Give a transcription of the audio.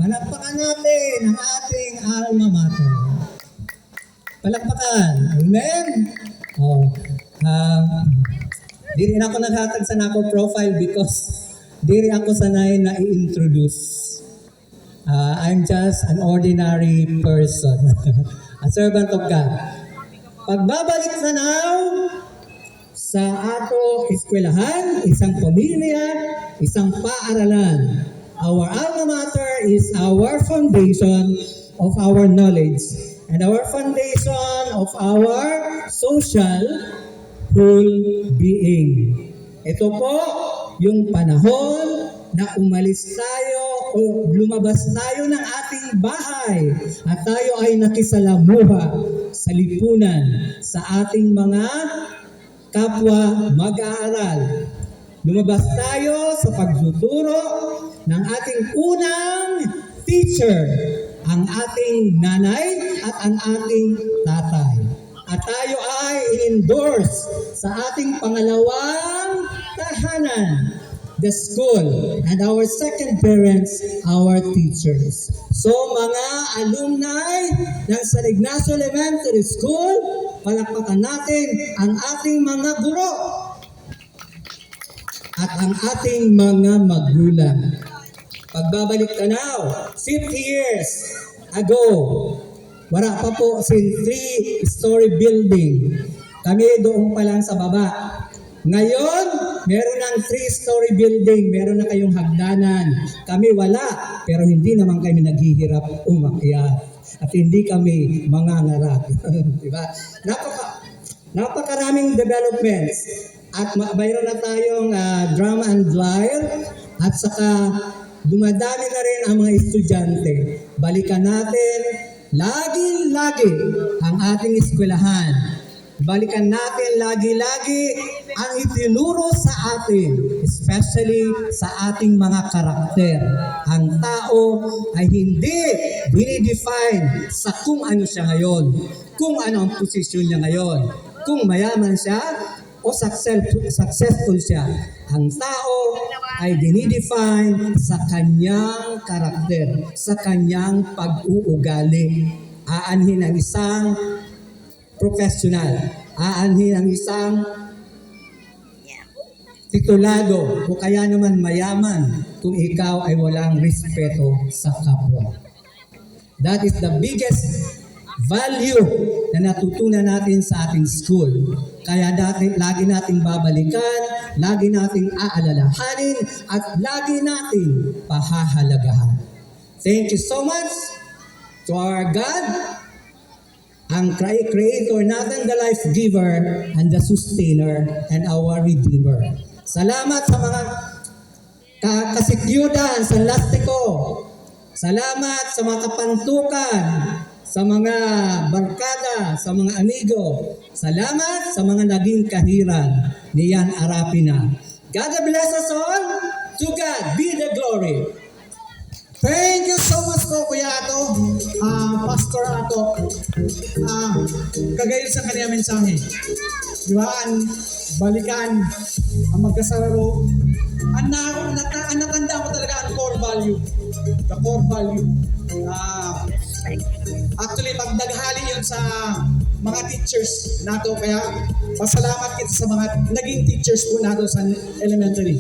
Palakpakan natin ang ating alma mater. Palakpakan. Amen? Oh, di rin ako naghatag sa nako profile because di rin ako sanay na i-introduce. I'm just an ordinary person. A servant of God. Pagbabalik sa now sa ato eskwelahan, isang pamilya, isang paaralan. Our alma mater is our foundation of our knowledge and our foundation of our social whole being. Ito po yung panahon na umalis tayo o lumabas tayo ng ating bahay at tayo ay nakisalamuha sa lipunan sa ating mga kapwa mag-aaral. Lumabas tayo sa pagtuturo ng ating unang teacher, ang ating nanay at ang ating tatay. At tayo ay in-endorse sa ating pangalawang tahanan, the school, and our second parents, our teachers. So mga alumni ng San Ignacio Elementary School, palakpakan natin ang ating mga guro at ang ating mga magulang. Pagbabalik tanaw, 50 years ago, wala pa po sin 3-story building. Kami doon pa lang sa baba. Ngayon, meron ng 3-story building, meron na kayong hagdanan. Kami wala, pero hindi naman kami naghihirap umakyat. At hindi kami mangangarap. Diba? Napakaraming developments. At mayroon na tayong drum and lyre. At saka dumadami na rin ang mga estudyante. Balikan natin lagi-lagi ang ating eskwelahan. Balikan natin lagi-lagi ang itinuro sa atin, especially sa ating mga karakter. Ang tao ay hindi dinidefine sa kung ano siya ngayon, kung ano ang posisyon niya ngayon, kung mayaman siya o successful siya. Ang tao ay dinidefine sa kanyang karakter, sa kanyang pag-uugali. Aanhin ang isang professional, aanhin ang isang titulado o kaya naman mayaman kung ikaw ay walang respeto sa kapwa. That is the biggest value na natutunan natin sa ating school. Kaya lagi nating babalikan, lagi nating aalalahanin, at lagi nating pahahalagahan. Thank you so much to our God, ang Creator natin, the life giver and the sustainer and our Redeemer. Salamat sa mga kasikyudan sa lastiko. Salamat sa mga kapantukan, sa mga barkada, sa mga amigo. Salamat sa mga naging kahiran ni Yan Arapina. God bless us all. To God be the glory. Thank you so much po, Kuya Ato, Pastor Ato. Kagayod sa kanyang mensahe. Di ba? Balikan ang magkasararo. Ang natanda ko talaga ang core value. The core value. Actually, pagdaghali yun sa mga teachers nato. Kaya pasalamat kita sa mga naging teachers po nato sa elementary.